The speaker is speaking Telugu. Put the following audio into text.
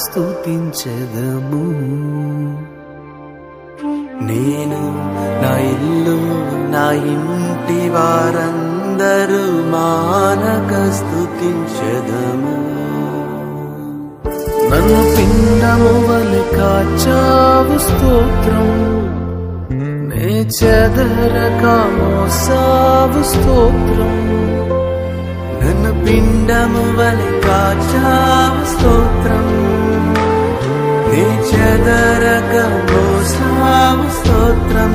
స్తుతించెదము. నేను నా ఇల్లు నా ఇంటి వారందరూ మానక స్తుతించెదము. నన్ను పిండము వలె కాచావు స్తోత్రం, నే చెదరక మోసావు స్తోత్రం. నన్ను పిండము వలె కాచావు స్తోత్రం, నే చెదరక మోసావు స్తోత్రం.